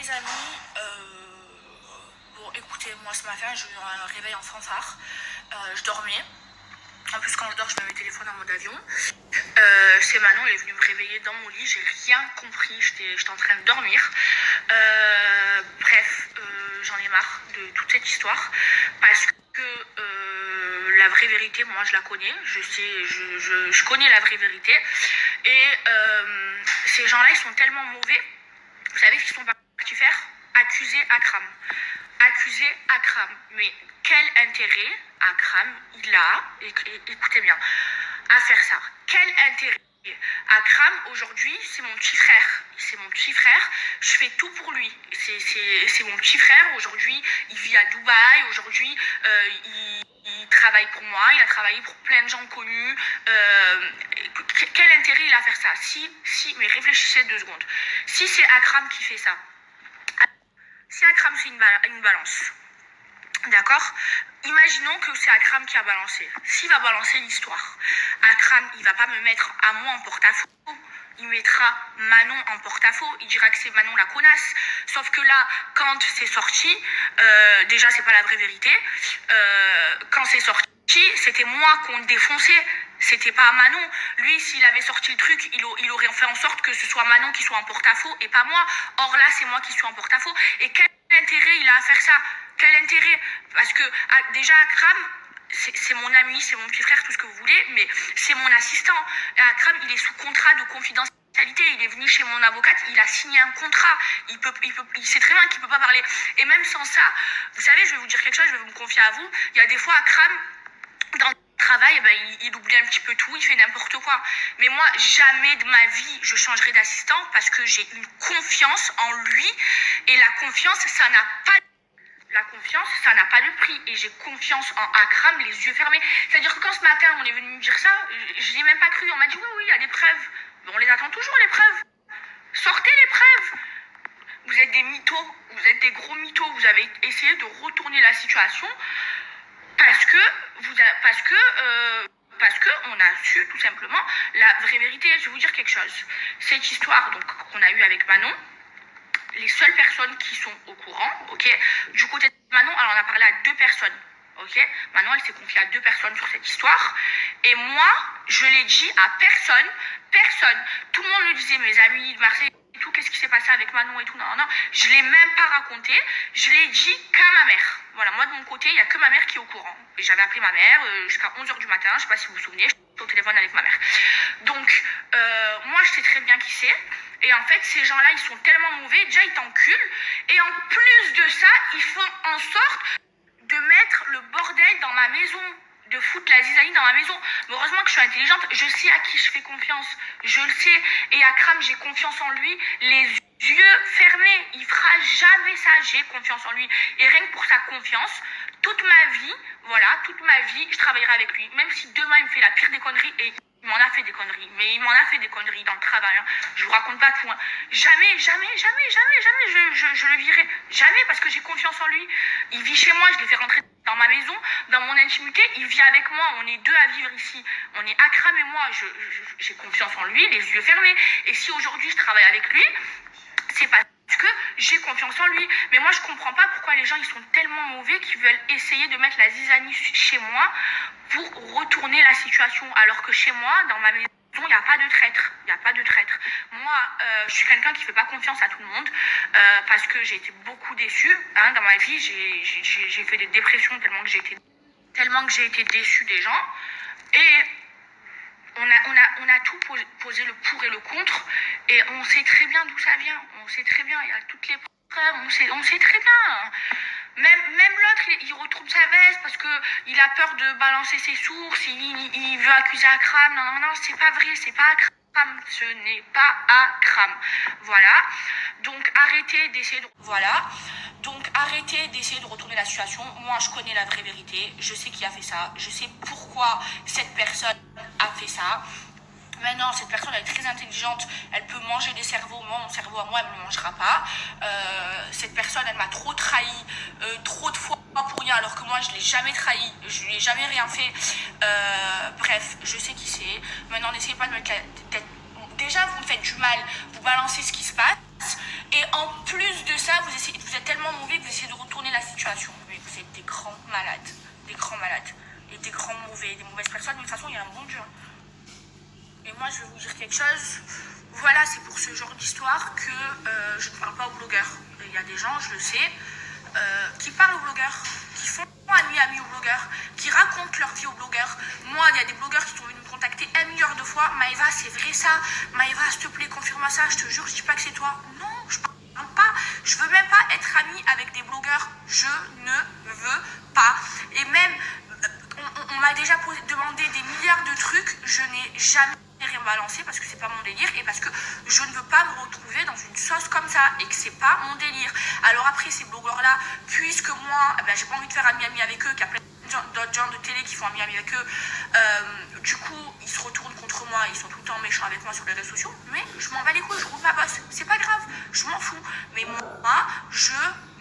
les amis, bon écoutez, moi ce matin j'ai eu un réveil en fanfare, je dormais, en plus quand je dors je mets mes téléphones en mode avion, c'est Manon, elle est venue me réveiller dans mon lit, j'ai rien compris, j'étais en train de dormir, bref, j'en ai marre de toute cette histoire, parce que la vraie vérité, moi je la connais, je connais la vraie vérité, et ces gens-là ils sont tellement mauvais. Vous savez ce qu'ils sont partis faire? Accuser Akram. Accuser Akram. Mais quel intérêt Akram il a, écoutez bien, à faire ça? Quel intérêt? Akram, aujourd'hui, c'est mon petit frère. C'est mon petit frère. Je fais tout pour lui. C'est mon petit frère. Aujourd'hui, il vit à Dubaï. Aujourd'hui, il travaille pour moi. Il a travaillé pour plein de gens connus. Quel intérêt il a à faire ça? Si, mais réfléchissez 2 secondes. Si c'est Akram qui fait ça, si Akram c'est une balance, d'accord? Imaginons que c'est Akram qui a balancé. S'il va balancer l'histoire, Akram, il va pas me mettre à moi en porte-à-faux. Il mettra Manon en porte-à-faux. Il dira que c'est Manon la connasse. Sauf que là, quand c'est sorti, déjà, c'est pas la vraie vérité. Quand c'est sorti, c'était moi qu'on défonçait. C'était pas Manon. Lui, s'il avait sorti le truc, il aurait fait en sorte que ce soit Manon qui soit en porte-à-faux et pas moi. Or là, c'est moi qui suis en porte-à-faux. Et quel intérêt il a à faire ça? Quel intérêt? Parce que déjà, Akram, c'est mon ami, c'est mon petit frère, tout ce que vous voulez, mais c'est mon assistant. Et Akram, il est sous contrat de confidentialité. Il est venu chez mon avocate, il a signé un contrat. Il sait très bien qu'il peut pas parler. Et même sans ça, vous savez, je vais vous dire quelque chose, je vais me confier à vous. Il y a des fois, Akram, dans le travail, il oublie un petit peu tout, il fait n'importe quoi. Mais moi, jamais de ma vie, je changerai d'assistant parce que j'ai une confiance en lui. Et la confiance, ça n'a pas de prix. Et j'ai confiance en Akram, les yeux fermés. C'est-à-dire que quand ce matin, on est venu me dire ça, je n'y ai même pas cru. On m'a dit, oui, il y a des preuves. Mais on les attend toujours, les preuves. Sortez les preuves. Vous êtes des mythos. Vous êtes des gros mythos. Vous avez essayé de retourner la situation parce que on a su tout simplement la vraie vérité. Je vais vous dire quelque chose. Cette histoire donc qu'on a eue avec Manon, les seules personnes qui sont au courant, ok, du côté de Manon, alors on a parlé à 2 personnes, ok, Manon elle s'est confiée à 2 personnes sur cette histoire, et moi, je l'ai dit à personne, tout le monde me disait, mes amis de Marseille, et tout, qu'est-ce qui s'est passé avec Manon et tout, non, je l'ai même pas raconté, je l'ai dit qu'à ma mère, voilà, moi de mon côté, il n'y a que ma mère qui est au courant, et j'avais appelé ma mère jusqu'à 11h du matin, je sais pas si vous vous souvenez, j'étais au téléphone avec ma mère, donc, moi je sais très bien qui c'est. Et en fait, ces gens-là, ils sont tellement mauvais, déjà ils t'enculent, et en plus de ça, ils font en sorte de mettre le bordel dans ma maison, de foutre la zizanie dans ma maison. Mais heureusement que je suis intelligente, je sais à qui je fais confiance, je le sais. Et Akram, j'ai confiance en lui, les yeux fermés, il fera jamais ça, j'ai confiance en lui. Et rien que pour sa confiance, toute ma vie, je travaillerai avec lui. Même si demain il me fait la pire des conneries, et il m'en a fait des conneries, mais il m'en a fait des conneries dans le travail, hein. Je vous raconte pas tout, hein. Jamais, je le virerai. Jamais, parce que j'ai confiance en lui. Il vit chez moi, je l'ai fait rentrer dans ma maison, dans mon intimité, il vit avec moi, on est 2 à vivre ici. On est Akram et moi, j'ai confiance en lui, les yeux fermés. Et si aujourd'hui je travaille avec lui, c'est parce que j'ai confiance en lui. Mais moi, je comprends pas pourquoi les gens, ils sont tellement mauvais qu'ils veulent essayer de mettre la zizanie chez moi pour retourner la situation. Alors que chez moi, dans ma maison, il n'y a pas de traître. Il n'y a pas de traître. Moi, je suis quelqu'un qui ne fait pas confiance à tout le monde parce que j'ai été beaucoup déçue. Hein, dans ma vie, j'ai fait des dépressions tellement que j'ai été déçue des gens. Et on a tout posé le pour et le contre, et on sait très bien d'où ça vient, on sait très bien, il y a toutes les preuves, on sait très bien. Même l'autre, il retourne sa veste parce qu'il a peur de balancer ses sources, il veut accuser Akram, non, c'est pas vrai, c'est pas Akram, ce n'est pas Akram. Voilà, donc arrêtez d'essayer de retourner la situation. Moi, je connais la vraie vérité. Je sais qui a fait ça. Je sais pourquoi cette personne a fait ça. Maintenant, cette personne, elle est très intelligente. Elle peut manger des cerveaux. Moi, mon cerveau à moi, elle ne le mangera pas. Cette personne, elle m'a trop trahi trop de fois pour rien, alors que moi, je ne l'ai jamais trahi. Je lui ai jamais rien fait. Bref, je sais qui c'est. Maintenant, n'essayez pas de me mettre la tête. Déjà, vous me faites du mal. Vous balancez ce qui se passe. Et en plus de ça, vous êtes tellement mauvais que vous essayez de retourner la situation. Mais vous êtes des grands malades. Des grands malades. Et des grands mauvais, des mauvaises personnes. Mais de toute façon, il y a un bon Dieu. Et moi, je vais vous dire quelque chose. Voilà, c'est pour ce genre d'histoire que je ne parle pas aux blogueurs. Il y a des gens, je le sais, qui parlent aux blogueurs, qui font ami aux blogueurs, qui racontent leur vie aux blogueurs. Moi, il y a des blogueurs qui sont venus me contacter 1 milliard de fois. Maëva, c'est vrai ça. Maëva, s'il te plaît, confirme-moi ça. Je te jure, je dis pas que c'est toi. Non, je parle pas. Je veux même pas être amie avec des blogueurs. Je ne veux pas. Et même, on m'a déjà demandé des milliards de trucs. Je n'ai jamais rien balancé parce que c'est pas mon délire et parce que je ne veux pas me retrouver dans une sauce comme ça et que c'est pas mon délire. Alors après, ces blogueurs là, puisque moi j'ai pas envie de faire ami avec eux, qu'il y a plein d'autres gens de télé qui font ami avec eux, du coup ils se retournent contre moi, ils sont tout le temps méchants avec moi sur les réseaux sociaux, mais je m'en bats les couilles, je roule ma bosse, c'est pas grave, je m'en fous. Mais moi, je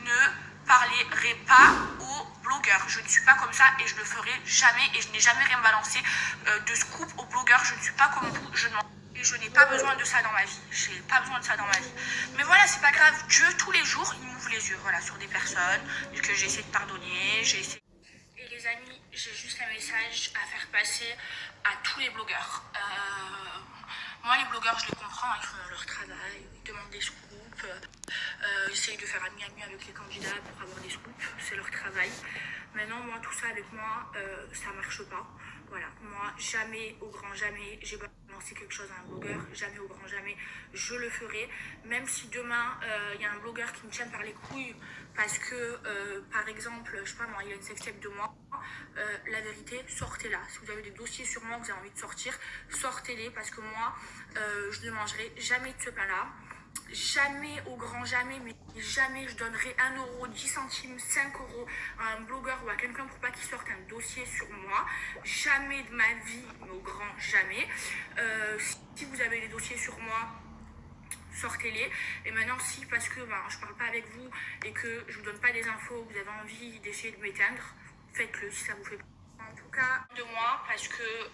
ne parlerai pas aux blogueurs. Je ne suis pas comme ça et je le ferai jamais et je n'ai jamais rien balancé de scoop aux blogueurs. Je ne suis pas comme vous, je n'ai pas besoin de ça dans ma vie. J'ai pas besoin de ça dans ma vie. Mais voilà, c'est pas grave. Dieu, tous les jours, il m'ouvre les yeux, voilà, sur des personnes que j'ai essayé de pardonner, Et les amis, j'ai juste un message à faire passer à tous les blogueurs. Moi, les blogueurs, je les comprends, ils font leur travail, ils demandent des scoops, ils essayent de faire ami avec les candidats pour avoir des scoops, c'est leur travail. Maintenant, moi, tout ça avec moi, ça marche pas. Voilà, moi, jamais, au grand jamais, j'ai balancé quelque chose à un blogueur, jamais, au grand jamais, je le ferai. Même si demain, il y a un blogueur qui me tient par les couilles parce que, par exemple, je sais pas moi, il y a une sextape de moi, la vérité, sortez-la. Si vous avez des dossiers sur moi, vous avez envie de sortir, sortez-les parce que moi, je ne mangerai jamais de ce pain-là. Jamais, au grand jamais, mais jamais je donnerai 1 euro, 10 centimes, 5 euros à un blogueur ou à quelqu'un pour pas qu'il sorte un dossier sur moi. Jamais de ma vie, mais au grand jamais. Si vous avez des dossiers sur moi, sortez-les. Et maintenant, si parce que je parle pas avec vous et que je vous donne pas des infos, vous avez envie d'essayer de m'éteindre, faites-le si ça vous fait plaisir. En tout cas, de moi, parce que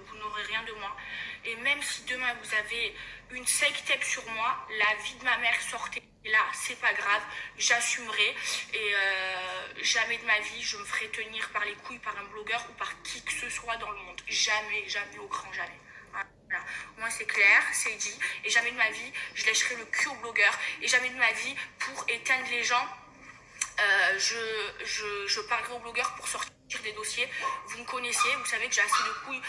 vous n'aurez rien de moi. Et même si demain vous avez une fake tape sur moi, la vie de ma mère, sortez là, c'est pas grave, j'assumerai. Et jamais de ma vie, je me ferai tenir par les couilles par un blogueur ou par qui que ce soit dans le monde. Jamais, jamais, au grand jamais. Voilà. Moi c'est clair, c'est dit. Et jamais de ma vie, je lècherai le cul au blogueur. Et jamais de ma vie, pour éteindre les gens, je parlerai aux blogueurs pour sortir des dossiers. Vous me connaissez, vous savez que j'ai assez de couilles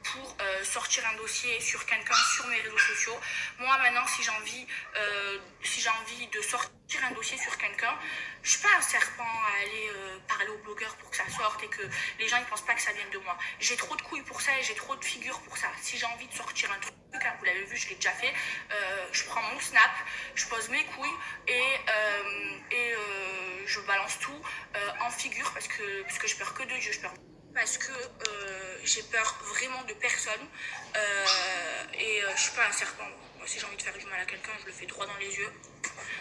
pour sortir un dossier sur quelqu'un sur mes réseaux sociaux. Moi maintenant, si j'ai envie de sortir un dossier sur quelqu'un, je suis pas un serpent à aller parler aux blogueurs pour que ça sorte et que les gens ils pensent pas que ça vienne de moi. J'ai trop de couilles pour ça et j'ai trop de figures pour ça. Si j'ai envie de sortir un truc, vous l'avez vu, je l'ai déjà fait, je prends mon snap, je pose mes couilles et je balance tout en figure parce que j'ai peur que de Dieu, parce que j'ai peur vraiment de personne et je suis pas un serpent. Moi, si j'ai envie de faire du mal à quelqu'un, je le fais droit dans les yeux.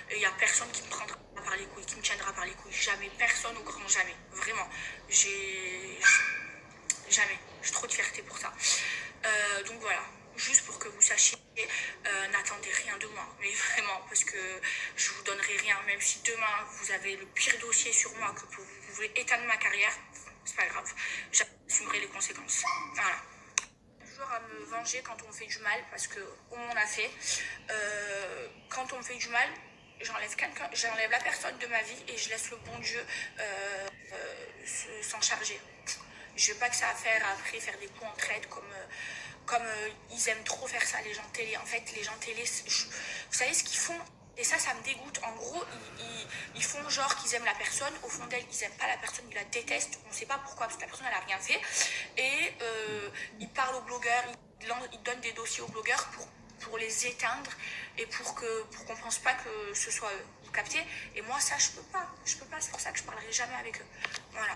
Et il y a personne qui me prendra par les couilles, qui me tiendra par les couilles. Jamais, personne au grand jamais. Vraiment, jamais. J'ai trop de fierté pour ça. Donc voilà, juste pour que vous sachiez, n'attendez rien de moi, mais vraiment, parce que je vous donnerai rien, même si demain vous avez le pire dossier sur moi, que vous pouvez éteindre ma carrière, c'est pas grave, j'assumerai les conséquences. Voilà. Toujours à me venger quand on me fait du mal, parce qu'on m'en a fait. Quand on me fait du mal, j'enlève la personne de ma vie et je laisse le bon Dieu s'en charger. Je veux pas que ça à faire après, faire des coups en traite comme ils aiment trop faire ça, les gens télé. En fait, les gens télé, vous savez ce qu'ils font? Et ça me dégoûte. En gros, ils font genre qu'ils aiment la personne. Au fond d'elle, ils aiment pas la personne, ils la détestent. On sait pas pourquoi, parce que la personne, elle a rien fait. Et ils parlent aux blogueurs, ils donnent des dossiers aux blogueurs pour les éteindre et pour qu'on pense pas que ce soit eux. Vous captez? Et moi, ça, je peux pas. C'est pour ça que je parlerai jamais avec eux. Voilà.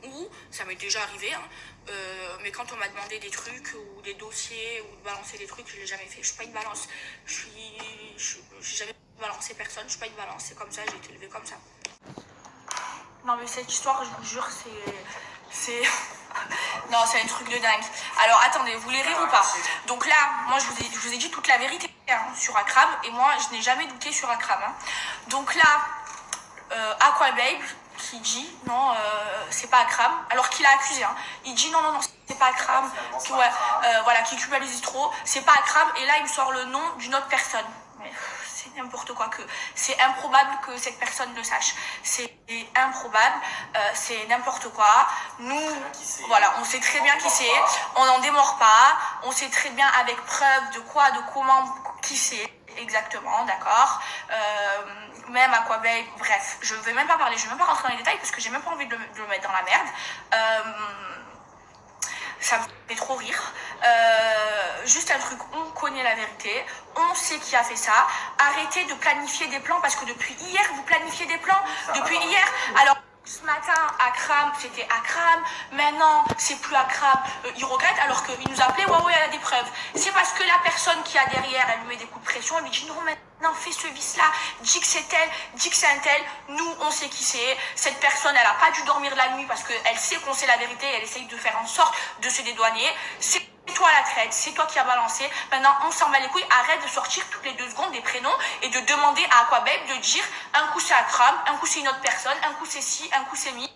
Ou, ça m'est déjà arrivé, hein, mais quand on m'a demandé des trucs ou des dossiers ou de balancer des trucs, je l'ai jamais fait. Je suis pas une balance. J'ai jamais balancé personne, je suis pas une balance. C'est comme ça, j'ai été élevée comme ça. Non mais cette histoire, je vous jure, c'est... Non, c'est un truc de dingue. Alors attendez, vous voulez rire ou pas? Donc là, moi je vous ai dit toute la vérité. sur Akram, et moi je n'ai jamais douté sur Akram. Donc là, Aquababe qui dit non, c'est pas Akram, alors qu'il a accusé. Il dit non, c'est pas Akram, voilà, qui culpabilise trop, c'est pas Akram, et là il me sort le nom d'une autre personne. Mais c'est n'importe quoi, que c'est improbable que cette personne le sache. C'est improbable, c'est n'importe quoi. Nous, voilà, on sait très bien qui c'est, on n'en démord pas, on sait très bien avec preuve de quoi, de comment, qui c'est exactement, d'accord. Même Aquababe, bref, je vais même pas parler, je vais même pas rentrer dans les détails parce que j'ai même pas envie de le mettre dans la merde. Ça me fait trop rire. Juste un truc, on connaît la vérité, on sait qui a fait ça. Arrêtez de planifier des plans parce que depuis hier, vous planifiez des plans. Depuis hier, alors ce matin, Akram, c'était Akram. Maintenant, c'est plus Akram. Il regrette alors qu'il nous appelait, ouais, elle a des preuves. C'est parce que la personne qui a derrière, elle lui met des coups de pression, elle lui dit non, maintenant, fais ce vice-là, dis que c'est elle, dis que c'est un tel. Nous, on sait qui c'est. Cette personne, elle n'a pas dû dormir la nuit parce qu'elle sait qu'on sait la vérité, elle essaye de faire en sorte de se dédouaner. C'est toi la traite, c'est toi qui as balancé. Maintenant, on s'en bat les couilles. Arrête de sortir toutes les 2 secondes des prénoms et de demander à Aquababe de dire un coup c'est Akram, un coup c'est une autre personne, un coup c'est ci, un coup c'est mi.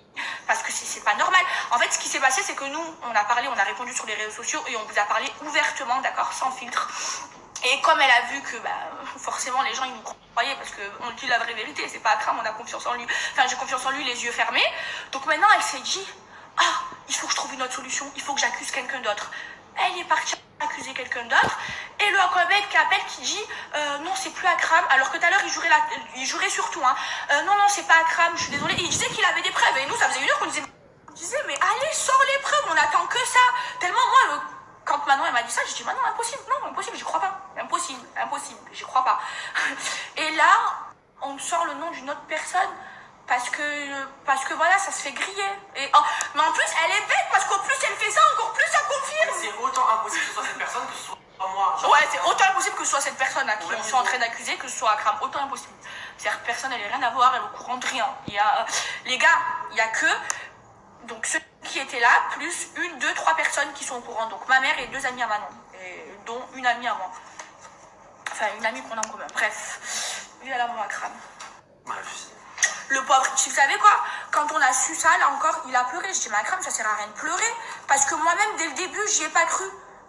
Parce que c'est pas normal. En fait, ce qui s'est passé, c'est que nous, on a parlé, on a répondu sur les réseaux sociaux et on vous a parlé ouvertement, d'accord, sans filtre. Et comme elle a vu que forcément les gens ils nous croyaient parce qu'on dit la vraie vérité, c'est pas Akram, on a confiance en lui. Enfin, j'ai confiance en lui, les yeux fermés. Donc maintenant, elle s'est dit, il faut que je trouve une autre solution, il faut que j'accuse quelqu'un d'autre. Elle est partie accuser quelqu'un d'autre. Et le Aquababe qui appelle, qui dit non, c'est plus Akram. Alors que tout à l'heure, il jurait sur tout. Non, c'est pas Akram, je suis désolée. Et il disait qu'il avait des preuves. Et nous, ça faisait 1 heure qu'on disait, mais allez, sors les preuves, on attend que ça. Tellement moi, quand Manon elle m'a dit ça, j'ai dit Manon, impossible, non, impossible, j'y crois pas. Impossible, j'y crois pas. Et là, on me sort le nom d'une autre personne. Parce que voilà, ça se fait griller. Mais en plus, elle est bête parce qu'au plus elle fait ça, encore plus ça confirme. C'est autant impossible que ce soit cette personne que ce soit moi. Ouais, c'est autant impossible que ce soit cette personne à qui on soit en train d'accuser que ce soit Akram. Autant impossible. C'est-à-dire que personne, elle n'a rien à voir, elle est au courant de rien. Les gars, il n'y a que donc ceux qui étaient là, plus 1, 2, 3 personnes qui sont au courant. Donc ma mère et 2 amies à Manon, et dont une amie à moi. Enfin, une amie qu'on a en commun. Bref, lui, elle a mon Akram. Bref. Le pauvre, tu savais quoi? Quand on a su ça, là encore, il a pleuré. Je dis, mais Akram, ça sert à rien de pleurer. Parce que moi-même, dès le début, j'y ai pas cru.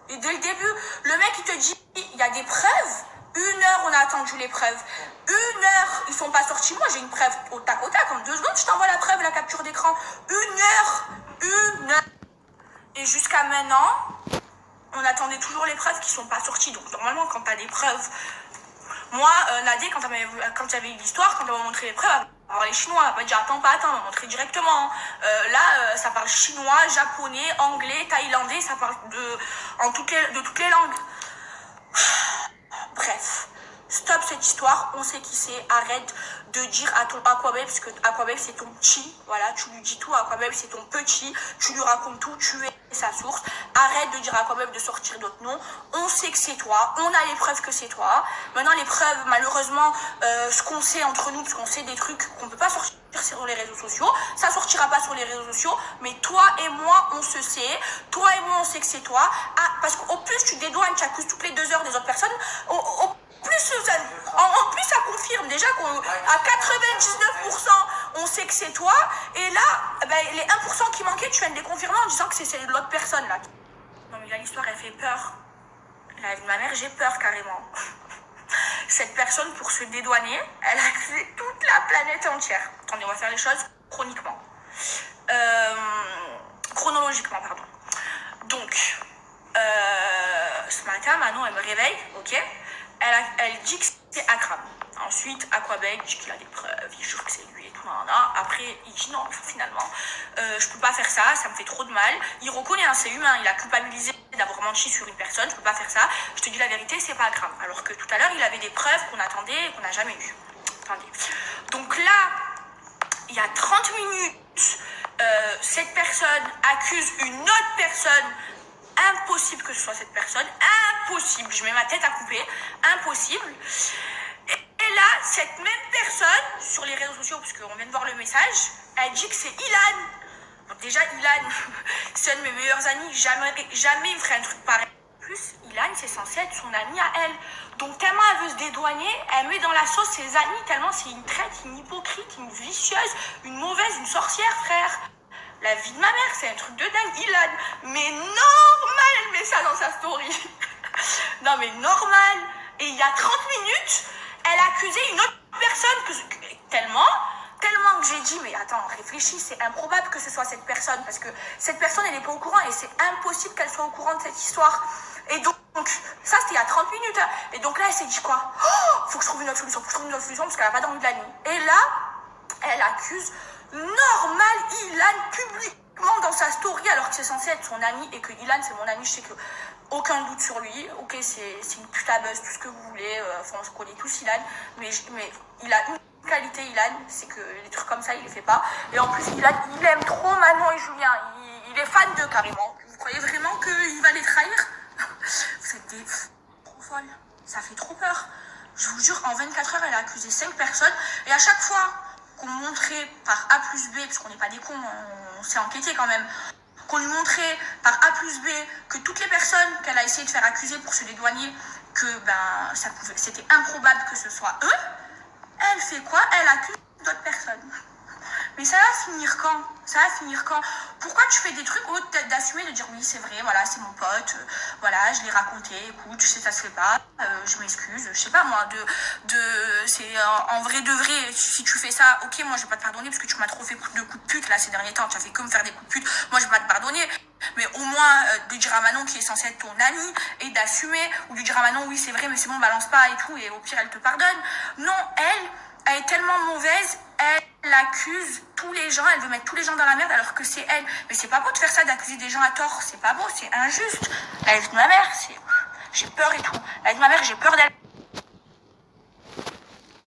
Et dès le début, le mec, il te dit, il y a des preuves. 1 heure, on a attendu les preuves. 1 heure, ils sont pas sortis. Moi, j'ai une preuve au tac, en 2 secondes, je t'envoie la preuve, la capture d'écran. 1 heure. 1 heure. Et jusqu'à maintenant, on attendait toujours les preuves qui sont pas sorties. Donc, normalement, quand t'as des preuves... Moi, Nadé, quand j'avais eu l'histoire, quand elle m'a montré les preuves, elle parlait chinois. Elle m'a dit attends, elle m'a montré directement. Là, ça parle chinois, japonais, anglais, thaïlandais, ça parle de toutes les langues. Bref, stop cette histoire, on sait qui c'est. Arrête de dire à ton Aquababe, parce que Aquababe c'est ton petit, voilà, tu lui dis tout. Aquababe c'est ton petit, tu lui racontes tout, tu es sa source. Arrête de dire à Aquababe de sortir d'autres noms. On sait que c'est toi, on a les preuves que c'est toi. Maintenant les preuves, malheureusement, ce qu'on sait entre nous, parce qu'on sait des trucs qu'on peut pas sortir sur les réseaux sociaux, ça sortira pas sur les réseaux sociaux, mais toi et moi on se sait, toi et moi on sait que c'est toi. Parce qu'au plus tu dédouanes, tu accuses toutes les 2 heures des autres personnes, en plus ça confirme déjà qu'à 99% on sait que c'est toi, et là les 1% qui manquaient tu viens de les confirmer en disant que c'est l'autre personne là. Non mais là l'histoire elle fait peur. Là, ma mère j'ai peur carrément. Cette personne pour se dédouaner, elle a accusé toute la planète entière. Attendez, on va faire les choses chronologiquement pardon. Donc ce matin Manon elle me réveille, ok. Elle dit que c'est Akram. Ensuite, Aquababe dit qu'il a des preuves, il jure que c'est lui et tout. Après, il dit non, finalement, je peux pas faire ça, ça me fait trop de mal. Il reconnaît, c'est humain, il a culpabilisé d'avoir menti sur une personne, je peux pas faire ça. Je te dis la vérité, c'est pas Akram. Alors que tout à l'heure, il avait des preuves qu'on attendait et qu'on n'a jamais eues. Attendez. Donc là, il y a 30 minutes, cette personne accuse une autre personne. Impossible que ce soit cette personne, impossible, je mets ma tête à couper, impossible. Et là, cette même personne, sur les réseaux sociaux, parce qu'on vient de voir le message, elle dit que c'est Ilan. Donc déjà, Ilan, c'est un de mes meilleurs amis, jamais il ferait un truc pareil. plus, Ilan, c'est censé être son amie à elle. Donc tellement elle veut se dédouaner, elle met dans la sauce ses amis, tellement c'est une traite, une hypocrite, une vicieuse, une mauvaise, une sorcière, frère. La vie de ma mère, c'est un truc de dingue, Ilan. Mais normal, elle met ça dans sa story. Non mais normal. Et il y a 30 minutes, elle a accusé une autre personne tellement que j'ai dit, mais attends, réfléchis, c'est improbable que ce soit cette personne, parce que cette personne, elle n'est pas au courant, et c'est impossible qu'elle soit au courant de cette histoire. Et donc ça, c'était il y a 30 minutes. Hein. Et donc là, elle s'est dit quoi? Faut que je trouve une autre solution, parce qu'elle n'a pas dormi de la nuit. Et là, elle accuse normal Ilan publiquement dans sa story, alors que c'est censé être son ami, et que Ilan, c'est mon ami, je sais que aucun doute sur lui. Ok, c'est une putain buzz, tout ce que vous voulez, enfin, on se connaît tous Ilan, mais il a une qualité, Ilan, c'est que les trucs comme ça, il les fait pas. Et en plus, Ilan, il aime trop Manon et Julien, il est fan d'eux carrément. Vous croyez vraiment qu'il va les trahir? Vous êtes des trop folles, ça fait trop peur. Je vous jure, en 24 heures, elle a accusé 5 personnes, et à chaque fois qu'on montrait par A plus B, parce qu'on n'est pas des cons, on s'est enquêté quand même, qu'on lui montrait par A plus B que toutes les personnes qu'elle a essayé de faire accuser pour se dédouaner, que c'était improbable que ce soit eux, elle fait quoi? Elle accuse d'autres personnes. Mais ça va finir quand? Ça va finir quand? Pourquoi tu fais des trucs au lieu d'assumer, de dire oui c'est vrai, voilà c'est mon pote, voilà je l'ai raconté, écoute je sais ça se fait pas, je m'excuse, je sais pas moi, c'est en vrai de vrai, si tu fais ça, ok moi je vais pas te pardonner parce que tu m'as trop fait de coups de pute là ces derniers temps, tu as fait que me faire des coups de pute, moi je vais pas te pardonner, mais au moins de dire à Manon qui est censée être ton amie et d'assumer, ou de dire à Manon oui c'est vrai mais c'est bon balance pas et tout, et au pire elle te pardonne. Non, elle est tellement mauvaise, elle accuse tous les gens, elle veut mettre tous les gens dans la merde alors que c'est elle. Mais c'est pas beau de faire ça, d'accuser des gens à tort, c'est pas beau, c'est injuste. La vie de ma mère, j'ai peur et tout. La vie de ma mère, j'ai peur d'elle.